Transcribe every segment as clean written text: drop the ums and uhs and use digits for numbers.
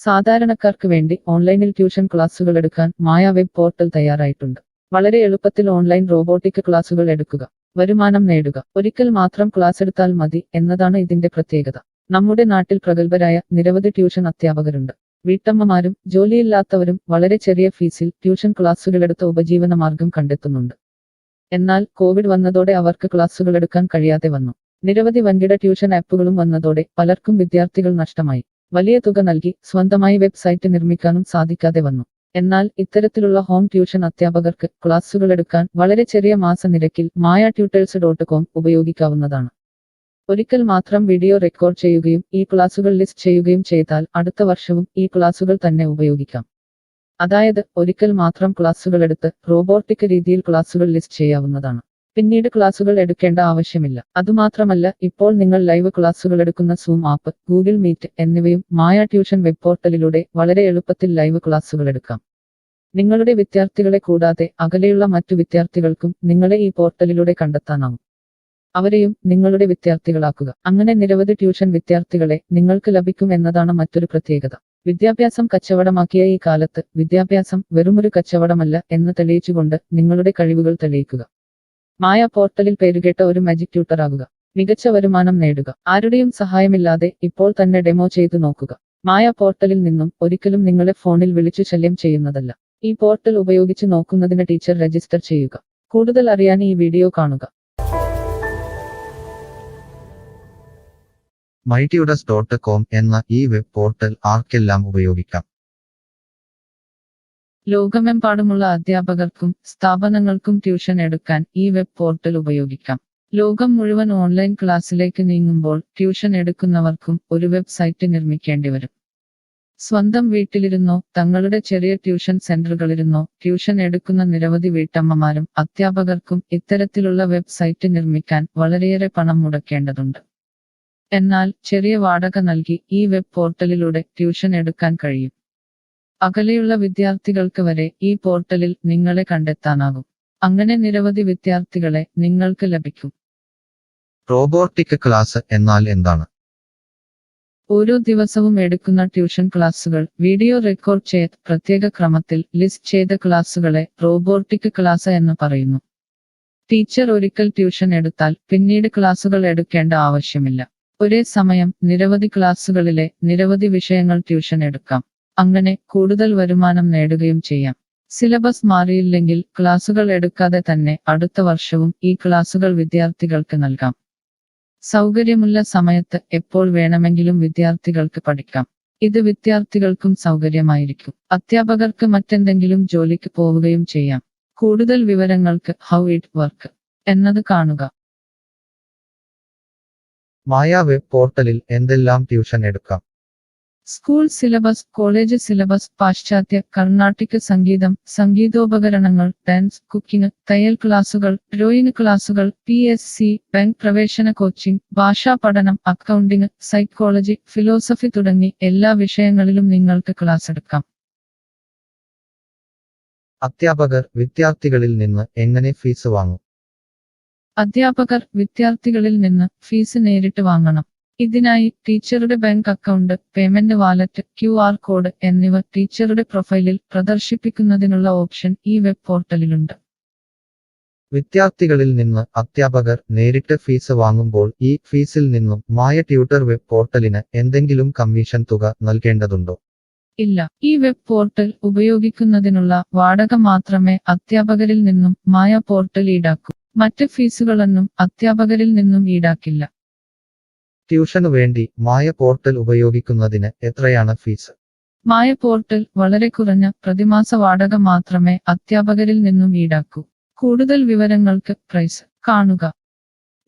സാധാരണക്കാർക്ക് വേണ്ടി ഓൺലൈനിൽ ട്യൂഷൻ ക്ലാസുകൾ എടുക്കാൻ മായ വെബ് പോർട്ടൽ തയ്യാറായിട്ടുണ്ട്. വളരെ എളുപ്പത്തിൽ ഓൺലൈൻ റോബോട്ടിക് ക്ലാസുകൾ എടുക്കുക, വരുമാനം നേടുക. ഒരിക്കൽ മാത്രം ക്ലാസ് എടുത്താൽ മതി എന്നതാണ് ഇതിന്റെ പ്രത്യേകത. നമ്മുടെ നാട്ടിൽ പ്രഗത്ഭരായ നിരവധി ട്യൂഷൻ അധ്യാപകരുണ്ട്. വീട്ടമ്മമാരും ജോലിയില്ലാത്തവരും വളരെ ചെറിയ ഫീസിൽ ട്യൂഷൻ ക്ലാസുകളെടുത്ത് ഉപജീവന മാർഗം കണ്ടെത്തുന്നുണ്ട്. എന്നാൽ കോവിഡ് വന്നതോടെ അവർക്ക് ക്ലാസുകൾ എടുക്കാൻ കഴിയാതെ വന്നു. നിരവധി വൻകിട ട്യൂഷൻ ആപ്പുകളും വന്നതോടെ പലർക്കും വിദ്യാർത്ഥികൾ നഷ്ടമായി. വലിയ തുക നൽകി സ്വന്തമായി വെബ്സൈറ്റ് നിർമ്മിക്കാനും സാധിക്കാതെ വന്നു. എന്നാൽ ഇത്തരത്തിലുള്ള ഹോം ട്യൂഷൻ അധ്യാപകർക്ക് ക്ലാസുകൾ എടുക്കാൻ വളരെ ചെറിയ മാസ നിരക്കിൽ mayatutors.com ഉപയോഗിക്കാവുന്നതാണ്. ഒരിക്കൽ മാത്രം വീഡിയോ റെക്കോർഡ് ചെയ്യുകയും ഈ ക്ലാസുകൾ ലിസ്റ്റ് ചെയ്യുകയും ചെയ്താൽ അടുത്ത വർഷവും ഈ ക്ലാസുകൾ തന്നെ ഉപയോഗിക്കാം. അതായത് ഒരിക്കൽ മാത്രം ക്ലാസുകൾ എടുത്ത് റോബോട്ടിക് രീതിയിൽ ക്ലാസുകൾ ലിസ്റ്റ് ചെയ്യാവുന്നതാണ്. പിന്നീട് ക്ലാസുകൾ എടുക്കേണ്ട ആവശ്യമില്ല. അതുമാത്രമല്ല, ഇപ്പോൾ നിങ്ങൾ ലൈവ് ക്ലാസുകൾ എടുക്കുന്ന സൂം ആപ്പ്, ഗൂഗിൾ മീറ്റ് എന്നിവയും മായ ട്യൂഷൻ വെബ് പോർട്ടലിലൂടെ വളരെ എളുപ്പത്തിൽ ലൈവ് ക്ലാസുകൾ എടുക്കാം. നിങ്ങളുടെ വിദ്യാർത്ഥികളെ കൂടാതെ അകലെയുള്ള മറ്റു വിദ്യാർത്ഥികൾക്കും നിങ്ങളെ ഈ പോർട്ടലിലൂടെ കണ്ടെത്താനാവും. അവരെയും നിങ്ങളുടെ വിദ്യാർത്ഥികളാക്കുക. അങ്ങനെ നിരവധി ട്യൂഷൻ വിദ്യാർത്ഥികളെ നിങ്ങൾക്ക് ലഭിക്കും എന്നതാണ് മറ്റൊരു പ്രത്യേകത. വിദ്യാഭ്യാസം കച്ചവടമാക്കിയ ഈ കാലത്ത് വിദ്യാഭ്യാസം വെറുമൊരു കച്ചവടമല്ല എന്ന് തെളിയിച്ചുകൊണ്ട് നിങ്ങളുടെ കഴിവുകൾ തെളിയിക്കുക. മായ പോർട്ടലിൽ പേരുകേട്ട ഒരു മാജിക് ട്യൂട്ടർ ആകുക. മികച്ച വരുമാനം നേടുക. ആരുടെയും സഹായമില്ലാതെ ഇപ്പോൾ തന്നെ ഡെമോ ചെയ്തു നോക്കുക. മായ പോർട്ടലിൽ നിന്നും ഒരിക്കലും നിങ്ങളെ ഫോണിൽ വിളിച്ചു ശല്യം ചെയ്യുന്നതല്ല. ഈ പോർട്ടൽ ഉപയോഗിച്ച് നോക്കുന്നതിന് ടീച്ചർ രജിസ്റ്റർ ചെയ്യുക. കൂടുതൽ അറിയാൻ ഈ വീഡിയോ കാണുക. mytutors.com എന്ന ഈ വെബ് പോർട്ടൽ ആർക്കെല്ലാം ഉപയോഗിക്കാം? ലോകമെമ്പാടുമുള്ള അധ്യാപകർക്കും സ്ഥാപനങ്ങൾക്കും ട്യൂഷൻ എടുക്കാൻ ഈ വെബ് പോർട്ടൽ ഉപയോഗിക്കാം. ലോകം മുഴുവൻ ഓൺലൈൻ ക്ലാസ്സിലേക്ക് നീങ്ങുമ്പോൾ ട്യൂഷൻ എടുക്കുന്നവർക്കും ഒരു വെബ്സൈറ്റ് നിർമ്മിക്കേണ്ടി വരും. സ്വന്തം വീട്ടിലിരുന്നോ തങ്ങളുടെ ചെറിയ ട്യൂഷൻ സെന്ററുകളിലിരുന്നോ ട്യൂഷൻ എടുക്കുന്ന നിരവധി വീട്ടമ്മമാരും അധ്യാപകർക്കും ഇത്തരത്തിലുള്ള വെബ്സൈറ്റ് നിർമ്മിക്കാൻ വളരെയേറെ പണം മുടക്കേണ്ടതുണ്ട്. എന്നാൽ ചെറിയ വാടക നൽകി ഈ വെബ് പോർട്ടലിലൂടെ ട്യൂഷൻ എടുക്കാൻ കഴിയും. അകലെയുള്ള വിദ്യാർത്ഥികൾക്ക് വരെ ഈ പോർട്ടലിൽ നിങ്ങളെ കണ്ടെത്താനാകും. അങ്ങനെ നിരവധി വിദ്യാർത്ഥികളെ നിങ്ങൾക്ക് ലഭിക്കും. റോബോട്ടിക് ക്ലാസ് എന്നാൽ എന്താണ്? ഓരോ ദിവസവും എടുക്കുന്ന ട്യൂഷൻ ക്ലാസുകൾ വീഡിയോ റെക്കോർഡ് ചെയ്ത് പ്രത്യേക ക്രമത്തിൽ ലിസ്റ്റ് ചെയ്ത ക്ലാസുകളെ റോബോട്ടിക് ക്ലാസ് എന്ന് പറയുന്നു. ടീച്ചർ ഒരിക്കൽ ട്യൂഷൻ എടുത്താൽ പിന്നീട് ക്ലാസുകൾ എടുക്കേണ്ട ആവശ്യമില്ല. ഒരേ സമയം നിരവധി ക്ലാസുകളിലെ നിരവധി വിഷയങ്ങൾ ട്യൂഷൻ എടുക്കാം. അങ്ങനെ കൂടുതൽ വരുമാനം നേടുകയും ചെയ്യാം. സിലബസ് മാറിയില്ലെങ്കിൽ ക്ലാസുകൾ എടുക്കാതെ തന്നെ അടുത്ത വർഷവും ഈ ക്ലാസുകൾ വിദ്യാർത്ഥികൾക്ക് നൽകാം. സൗകര്യമുള്ള സമയത്ത് എപ്പോൾ വേണമെങ്കിലും വിദ്യാർത്ഥികൾക്ക് പഠിക്കാം. ഇത് വിദ്യാർത്ഥികൾക്കും സൗകര്യമായിരിക്കും. അധ്യാപകർക്ക് മറ്റെന്തെങ്കിലും ജോലിക്ക് പോവുകയും ചെയ്യാം. കൂടുതൽ വിവരങ്ങൾക്ക് ഹൗ ഇറ്റ് വർക്ക് എന്നത് കാണുക. മായ വെബ് പോർട്ടലിൽ എന്തെല്ലാം ട്യൂഷൻ എടുക്കാം? സ്കൂൾ സിലബസ്, കോളേജ് സിലബസ്, പാശ്ചാത്യ, കർണാട്ടിക് സംഗീതം, സംഗീതോപകരണങ്ങൾ, ഡാൻസ്, കുക്കിംഗ്, തയ്യൽ ക്ലാസുകൾ, ഡ്രോയിങ് ക്ലാസുകൾ, PSC, ബാങ്ക് പ്രവേശന കോച്ചിംഗ്, ഭാഷാ പഠനം, അക്കൗണ്ടിംഗ്, സൈക്കോളജി, ഫിലോസഫി തുടങ്ങി എല്ലാ വിഷയങ്ങളിലും നിങ്ങൾക്ക് ക്ലാസ് എടുക്കാം. അധ്യാപകർ വിദ്യാർത്ഥികളിൽ നിന്ന് എങ്ങനെ ഫീസ് വാങ്ങും? അധ്യാപകർ വിദ്യാർത്ഥികളിൽ നിന്ന് ഫീസ് നേരിട്ട് വാങ്ങണം. ഇതിനായി ടീച്ചറുടെ bank account, payment wallet, QR code എന്നിവ ടീച്ചറുടെ പ്രൊഫൈലിൽ പ്രദർശിപ്പിക്കുന്നതിനുള്ള ഓപ്ഷൻ ഈ വെബ് പോർട്ടലിലുണ്ട്. വിദ്യാർത്ഥികളിൽ നിന്ന് അധ്യാപകർ നേരിട്ട് ഫീസ് വാങ്ങുമ്പോൾ ഈ ഫീസിൽ നിന്നും മായ ട്യൂട്ടർ വെബ് പോർട്ടലിന് എന്തെങ്കിലും കമ്മീഷൻ തുക നൽകേണ്ടതുണ്ടോ? ഇല്ല. ഈ വെബ് പോർട്ടൽ ഉപയോഗിക്കുന്നതിനുള്ള വാടക മാത്രമേ അധ്യാപകരിൽ നിന്നും മായ പോർട്ടൽ ഈടാക്കൂ. മറ്റ് ഫീസുകളൊന്നും അധ്യാപകരിൽ നിന്നും ഈടാക്കില്ല. ട്യൂഷനു വേണ്ടി മായ പോർട്ടൽ ഉപയോഗിക്കുന്നതിന് എത്രയാണ് ഫീസ്? മായ പോർട്ടൽ വളരെ കുറഞ്ഞ പ്രതിമാസ വാടക മാത്രമേ അധ്യാപകരിൽ നിന്നും ഈടാക്കൂ. കൂടുതൽ വിവരങ്ങൾക്ക് പ്രൈസ് കാണുക.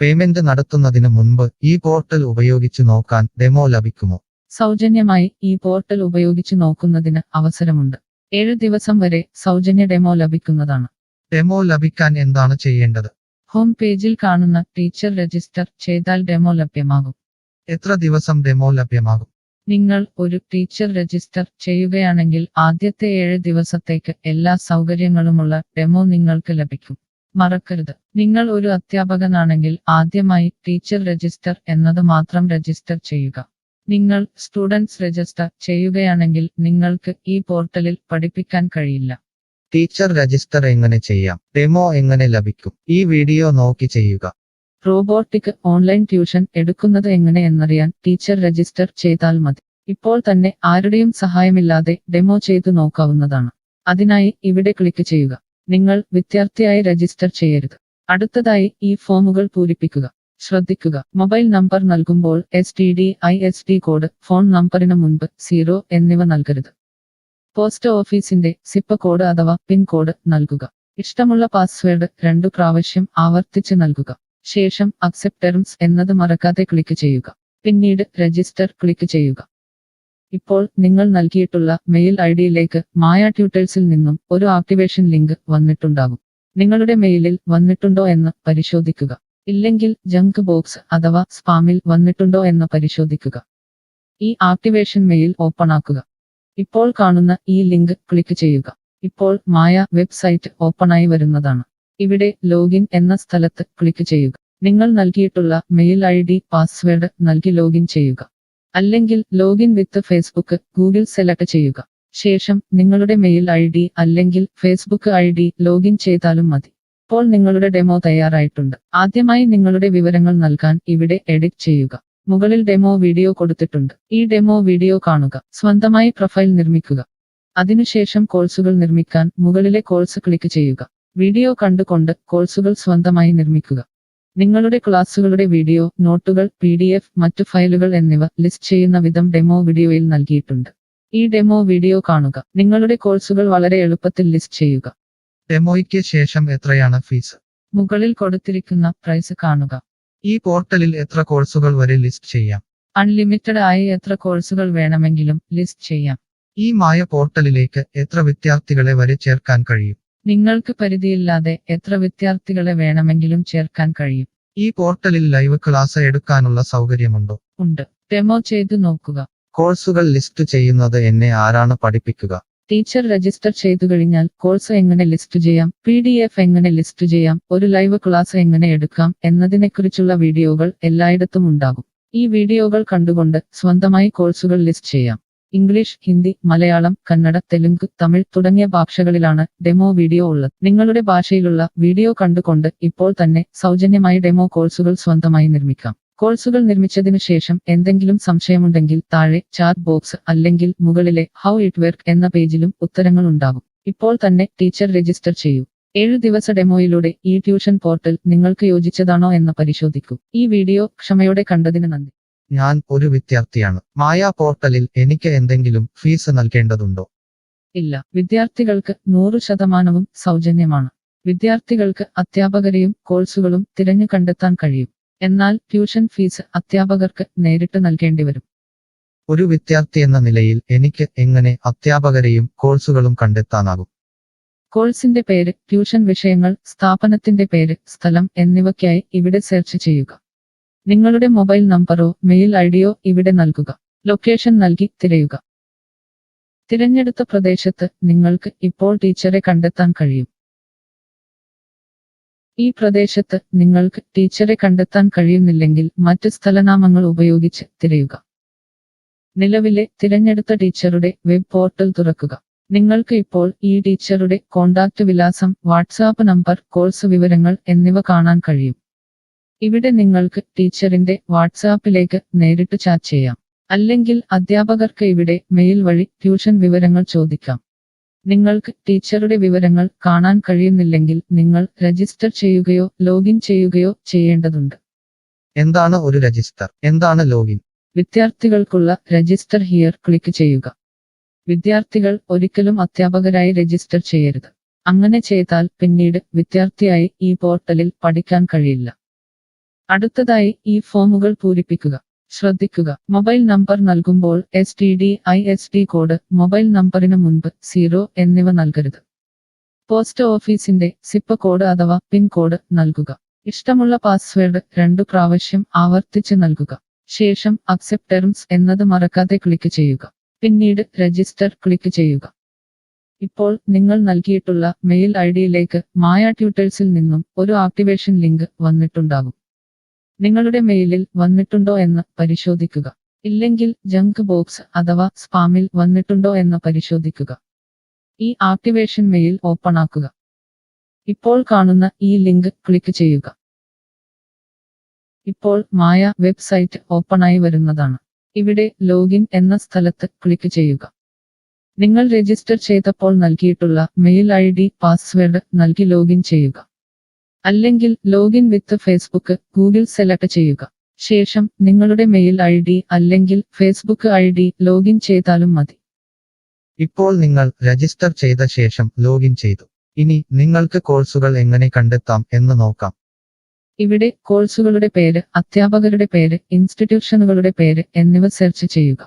പേയ്മെന്റ് നടത്തുന്നതിന് മുൻപ് ഈ പോർട്ടൽ ഉപയോഗിച്ചു നോക്കാൻ ഡെമോ ലഭിക്കുമോ? സൗജന്യമായി ഈ പോർട്ടൽ ഉപയോഗിച്ചു നോക്കുന്നതിന് അവസരമുണ്ട്. 7 ദിവസം വരെ സൗജന്യ ഡെമോ ലഭിക്കുന്നതാണ്. ഡെമോ ലഭിക്കാൻ എന്താണ് ചെയ്യേണ്ടത്? ഹോം പേജിൽ കാണുന്ന ടീച്ചർ രജിസ്റ്റർ ചെയ്താൽ ഡെമോ ലഭ്യമാകും. എത്ര ദിവസം ഡെമോ ലഭ്യമാകും? നിങ്ങൾ ഒരു ടീച്ചർ രജിസ്റ്റർ ചെയ്യുകയാണെങ്കിൽ ആദ്യത്തെ 7 ദിവസത്തേക്ക് എല്ലാ സൗകര്യങ്ങളുമുള്ള ഡെമോ നിങ്ങൾക്ക് ലഭിക്കും. മറക്കരുത്, നിങ്ങൾ ഒരു അധ്യാപകനാണെങ്കിൽ ആദ്യമായി ടീച്ചർ രജിസ്റ്റർ എന്നത് മാത്രം രജിസ്റ്റർ ചെയ്യുക. നിങ്ങൾ സ്റ്റുഡൻസ് രജിസ്റ്റർ ചെയ്യുകയാണെങ്കിൽ നിങ്ങൾക്ക് ഈ പോർട്ടലിൽ പഠിപ്പിക്കാൻ കഴിയില്ല. ടീച്ചർ രജിസ്റ്റർ എങ്ങനെ ചെയ്യാം? ഡെമോ എങ്ങനെ ലഭിക്കും? ഈ വീഡിയോ നോക്കി ചെയ്യുക. റോബോട്ടിക് ഓൺലൈൻ ട്യൂഷൻ എടുക്കുന്നത് എങ്ങനെ എന്നറിയാൻ ടീച്ചർ രജിസ്റ്റർ ചെയ്താൽ മതി. ഇപ്പോൾ തന്നെ ആരുടെയും സഹായമില്ലാതെ ഡെമോ ചെയ്തു നോക്കാവുന്നതാണ്. അതിനായി ഇവിടെ ക്ലിക്ക് ചെയ്യുക. നിങ്ങൾ വിദ്യാർത്ഥിയായി രജിസ്റ്റർ ചെയ്യരുത്. അടുത്തതായി ഈ ഫോമുകൾ പൂരിപ്പിക്കുക. ശ്രദ്ധിക്കുക, മൊബൈൽ നമ്പർ നൽകുമ്പോൾ STD/ISD കോഡ്, ഫോൺ നമ്പറിന് മുൻപ് 0 എന്നിവ നൽകരുത്. പോസ്റ്റ് ഓഫീസിന്റെ സിപ്പ് കോഡ് അഥവാ പിൻ കോഡ് നൽകുക. ഇഷ്ടമുള്ള പാസ്വേഡ് 2 പ്രാവശ്യം ആവർത്തിച്ച് നൽകുക. ശേഷം അക്സെപ്റ്റ് ടേംസ് എന്നത് മറക്കാതെ ക്ലിക്ക് ചെയ്യുക. പിന്നീട് രജിസ്റ്റർ ക്ലിക്ക് ചെയ്യുക. ഇപ്പോൾ നിങ്ങൾ നൽകിയിട്ടുള്ള മെയിൽ ഐഡിയിലേക്ക് മായ ട്യൂട്ടേഴ്സിൽ നിന്നും ഒരു ആക്ടിവേഷൻ ലിങ്ക് വന്നിട്ടുണ്ടാകും. നിങ്ങളുടെ മെയിലിൽ വന്നിട്ടുണ്ടോ എന്ന് പരിശോധിക്കുക. ഇല്ലെങ്കിൽ ജങ്ക് ബോക്സ് അഥവാ സ്പാമിൽ വന്നിട്ടുണ്ടോ എന്ന് പരിശോധിക്കുക. ഈ ആക്ടിവേഷൻ മെയിൽ ഓപ്പൺ ആക്കുക. ഇപ്പോൾ കാണുന്ന ഈ ലിങ്ക് ക്ലിക്ക് ചെയ്യുക. ഇപ്പോൾ മായ വെബ്സൈറ്റ് ഓപ്പണായി വരുന്നതാണ്. ഇവിടെ ലോഗിൻ എന്ന സ്ഥലത്ത് ക്ലിക്ക് ചെയ്യുക. നിങ്ങൾ നൽകിയിട്ടുള്ള മെയിൽ ID, പാസ്വേഡ് നൽകി ലോഗിൻ ചെയ്യുക. അല്ലെങ്കിൽ ലോഗിൻ വിത്ത് ഫേസ്ബുക്ക്, ഗൂഗിൾ സെലക്ട് ചെയ്യുക. ശേഷം നിങ്ങളുടെ മെയിൽ ID അല്ലെങ്കിൽ ഫേസ്ബുക്ക് ID ലോഗിൻ ചെയ്താലും മതി. ഇപ്പോൾ നിങ്ങളുടെ ഡെമോ തയ്യാറായിട്ടുണ്ട്. ആദ്യമായി നിങ്ങളുടെ വിവരങ്ങൾ നൽകാൻ ഇവിടെ എഡിറ്റ് ചെയ്യുക. മുകളിൽ ഡെമോ വീഡിയോ കൊടുത്തിട്ടുണ്ട്. ഈ ഡെമോ വീഡിയോ കാണുക. സ്വന്തമായി പ്രൊഫൈൽ നിർമ്മിക്കുക. അതിനുശേഷം കോഴ്സുകൾ നിർമ്മിക്കാൻ മുകളിലെ കോഴ്സ് ക്ലിക്ക് ചെയ്യുക. വീഡിയോ കണ്ടുകൊണ്ട് കോഴ്സുകൾ സ്വന്തമായി നിർമ്മിക്കുക. നിങ്ങളുടെ ക്ലാസുകളുടെ വീഡിയോ, നോട്ടുകൾ, PDF, മറ്റു ഫയലുകൾ എന്നിവ ലിസ്റ്റ് ചെയ്യുന്ന വിധം ഡെമോ വീഡിയോയിൽ നൽകിയിട്ടുണ്ട്. ഈ ഡെമോ വീഡിയോ കാണുക. നിങ്ങളുടെ കോഴ്സുകൾ വളരെ എളുപ്പത്തിൽ ലിസ്റ്റ് ചെയ്യുക. ഡെമോയ്ക്ക് ശേഷം എത്രയാണ് ഫീസ്? മുകളിൽ കൊടുത്തിരിക്കുന്ന പ്രൈസ് കാണുക. ഈ പോർട്ടലിൽ എത്ര കോഴ്സുകൾ വരെ ലിസ്റ്റ് ചെയ്യാം? അൺലിമിറ്റഡ് ആയി എത്ര കോഴ്സുകൾ വേണമെങ്കിലും ലിസ്റ്റ് ചെയ്യാം. ഈ മായ പോർട്ടലിലേക്ക് എത്ര വിദ്യാർത്ഥികളെ വരെ ചേർക്കാൻ കഴിയും? നിങ്ങൾക്ക് പരിധിയില്ലാതെ എത്ര വിദ്യാർത്ഥികളെ വേണമെങ്കിലും ചേർക്കാൻ കഴിയും. ഈ പോർട്ടലിൽ ലൈവ് ക്ലാസ് എടുക്കാനുള്ള സൗകര്യമുണ്ടോ? ഉണ്ട്. ഡെമോ ചെയ്തു നോക്കുക. കോഴ്സുകൾ ലിസ്റ്റ് ചെയ്യുന്നത് എന്നെ ആരാണ് പഠിപ്പിക്കുക? ടീച്ചർ രജിസ്റ്റർ ചെയ്തു കഴിഞ്ഞാൽ കോഴ്സ് എങ്ങനെ ലിസ്റ്റ് ചെയ്യാം, PDF എങ്ങനെ ലിസ്റ്റ് ചെയ്യാം, ഒരു ലൈവ് ക്ലാസ് എങ്ങനെ എടുക്കാം എന്നതിനെക്കുറിച്ചുള്ള വീഡിയോകൾ എല്ലായിടത്തും ഉണ്ടാകും. ഈ വീഡിയോകൾ കണ്ടുകൊണ്ട് സ്വന്തമായി കോഴ്സുകൾ ലിസ്റ്റ് ചെയ്യാം. ഇംഗ്ലീഷ്, ഹിന്ദി, മലയാളം, കന്നഡ, തെലുങ്ക്, തമിഴ് തുടങ്ങിയ ഭാഷകളിലാണ് ഡെമോ വീഡിയോ ഉള്ളത്. നിങ്ങളുടെ ഭാഷയിലുള്ള വീഡിയോ കണ്ടുകൊണ്ട് ഇപ്പോൾ തന്നെ സൗജന്യമായി ഡെമോ കോഴ്സുകൾ സ്വന്തമായി നിർമ്മിക്കാം. കോഴ്സുകൾ നിർമ്മിച്ചതിനു ശേഷം എന്തെങ്കിലും സംശയമുണ്ടെങ്കിൽ താഴെ ചാറ്റ് ബോക്സ് അല്ലെങ്കിൽ മുകളിലെ ഹൗ ഇറ്റ് വർക്ക് എന്ന പേജിലും ഉത്തരങ്ങൾ ഉണ്ടാകും. ഇപ്പോൾ തന്നെ ടീച്ചർ രജിസ്റ്റർ ചെയ്യൂ. 7 ദിവസ ഡെമോയിലൂടെ ഈ ട്യൂഷൻ പോർട്ടൽ നിങ്ങൾക്ക് യോജിച്ചതാണോ എന്ന് പരിശോധിക്കൂ. ഈ വീഡിയോ ക്ഷമയോടെ കണ്ടതിന് നന്ദി. ഞാൻ ഒരു വിദ്യാർത്ഥിയാണ്. മായ പോർട്ടലിൽ എനിക്ക് എന്തെങ്കിലും ഫീസ് നൽകേണ്ടതുണ്ടോ? ഇല്ല. വിദ്യാർത്ഥികൾക്ക് 100% സൗജന്യമാണ്. വിദ്യാർത്ഥികൾക്ക് അധ്യാപകരെയും കോഴ്സുകളും തിരഞ്ഞു കണ്ടെത്താൻ കഴിയും. എന്നാൽ ട്യൂഷൻ ഫീസ് അധ്യാപകർക്ക് നേരിട്ട് നൽകേണ്ടി വരും. ഒരു വിദ്യാർത്ഥി എന്ന നിലയിൽ എനിക്ക് എങ്ങനെ അധ്യാപകരെയും കോഴ്സുകളും കണ്ടെത്താനാകും? കോഴ്സിന്റെ പേര്, ട്യൂഷൻ വിഷയങ്ങൾ, സ്ഥാപനത്തിന്റെ പേര്, സ്ഥലം എന്നിവയ്ക്കായി ഇവിടെ സെർച്ച് ചെയ്യുക. നിങ്ങളുടെ മൊബൈൽ നമ്പറോ മെയിൽ ഐഡിയോ ഇവിടെ നൽകുക. ലൊക്കേഷൻ നൽകി തിരയുക. തിരഞ്ഞെടുത്ത പ്രദേശത്ത് നിങ്ങൾക്ക് ഇപ്പോൾ ടീച്ചറെ കണ്ടെത്താൻ കഴിയും. ഈ പ്രദേശത്ത് നിങ്ങൾക്ക് ടീച്ചറെ കണ്ടെത്താൻ കഴിയുന്നില്ലെങ്കിൽ മറ്റ് സ്ഥലനാമങ്ങൾ ഉപയോഗിച്ച് തിരയുക. നിലവിലെ തിരഞ്ഞെടുത്ത ടീച്ചറുടെ വെബ് പോർട്ടൽ തുറക്കുക. നിങ്ങൾക്ക് ഇപ്പോൾ ഈ ടീച്ചറുടെ കോൺടാക്റ്റ് വിലാസം, വാട്സാപ്പ് നമ്പർ, കോഴ്സ് വിവരങ്ങൾ എന്നിവ കാണാൻ കഴിയും. ഇവിടെ നിങ്ങൾക്ക് ടീച്ചറിന്റെ വാട്സാപ്പിലേക്ക് നേരിട്ട് ചാറ്റ് ചെയ്യാം. അല്ലെങ്കിൽ അധ്യാപകർക്ക് ഇവിടെ മെയിൽ വഴി ട്യൂഷൻ വിവരങ്ങൾ ചോദിക്കാം. നിങ്ങൾക്ക് ടീച്ചറുടെ വിവരങ്ങൾ കാണാൻ കഴിയുന്നില്ലെങ്കിൽ നിങ്ങൾ രജിസ്റ്റർ ചെയ്യുകയോ ലോഗിൻ ചെയ്യുകയോ ചെയ്യേണ്ടതുണ്ട്. എന്താണ് ഒരു രജിസ്റ്റർ? എന്താണ് ലോഗിൻ? വിദ്യാർത്ഥികൾക്കുള്ള രജിസ്റ്റർ ഹിയർ ക്ലിക്ക് ചെയ്യുക. വിദ്യാർത്ഥികൾ ഒരിക്കലും അധ്യാപകരായി രജിസ്റ്റർ ചെയ്യരുത്. അങ്ങനെ ചെയ്താൽ പിന്നീട് വിദ്യാർത്ഥിയായി ഈ പോർട്ടലിൽ പഠിക്കാൻ കഴിയില്ല. അടുത്തതായി ഈ ഫോമുകൾ പൂരിപ്പിക്കുക. ശ്രദ്ധിക്കുക, മൊബൈൽ നമ്പർ നൽകുമ്പോൾ STD/ISD കോഡ്, മൊബൈൽ നമ്പറിന് മുൻപ് 0 എന്നിവ നൽകരുത്. പോസ്റ്റ് ഓഫീസിന്റെ സിപ്പ് കോഡ് അഥവാ പിൻ കോഡ് നൽകുക. ഇഷ്ടമുള്ള പാസ്വേഡ് 2 പ്രാവശ്യം ആവർത്തിച്ച് നൽകുക. ശേഷം അക്സെപ്റ്റ് ടേംസ് എന്നത് മറക്കാതെ ക്ലിക്ക് ചെയ്യുക. പിന്നീട് രജിസ്റ്റർ ക്ലിക്ക് ചെയ്യുക. ഇപ്പോൾ നിങ്ങൾ നൽകിയിട്ടുള്ള മെയിൽ ഐഡിയിലേക്ക് മായ ട്യൂട്ടേഴ്സിൽ നിന്നും ഒരു ആക്ടിവേഷൻ ലിങ്ക് വന്നിട്ടുണ്ടാകും. നിങ്ങളുടെ മെയിലിൽ വന്നിട്ടുണ്ടോ എന്ന് പരിശോധിക്കുക. ഇല്ലെങ്കിൽ ജങ്ക് ബോക്സ് അഥവാ സ്പാമിൽ വന്നിട്ടുണ്ടോ എന്ന് പരിശോധിക്കുക. ഈ ആക്ടിവേഷൻ മെയിൽ ഓപ്പൺ ആക്കുക. ഇപ്പോൾ കാണുന്ന ഈ ലിങ്ക് ക്ലിക്ക് ചെയ്യുക. ഇപ്പോൾ മായ വെബ്സൈറ്റ് ഓപ്പണായി വരുന്നതാണ്. ഇവിടെ ലോഗിൻ എന്ന സ്ഥലത്ത് ക്ലിക്ക് ചെയ്യുക. നിങ്ങൾ രജിസ്റ്റർ ചെയ്തപ്പോൾ നൽകിയിട്ടുള്ള മെയിൽ ID പാസ്വേഡ് നൽകി ലോഗിൻ ചെയ്യുക. അല്ലെങ്കിൽ ലോഗിൻ വിത്ത് ഫേസ്ബുക്ക് ഗൂഗിൾ സെലക്ട് ചെയ്യുക. ശേഷം നിങ്ങളുടെ മെയിൽ ID അല്ലെങ്കിൽ ഫേസ്ബുക്ക് ID ലോഗിൻ ചെയ്താലും മതി. ഇപ്പോൾ നിങ്ങൾ രജിസ്റ്റർ ചെയ്ത ശേഷം ലോഗിൻ ചെയ്തു. ഇനി നിങ്ങൾക്ക് കോഴ്സുകൾ എങ്ങനെ കണ്ടെത്താം എന്ന് നോക്കാം. ഇവിടെ കോഴ്സുകളുടെ പേര്, അധ്യാപകരുടെ പേര്, ഇൻസ്റ്റിറ്റ്യൂഷനുകളുടെ പേര് എന്നിവ സെർച്ച് ചെയ്യുക.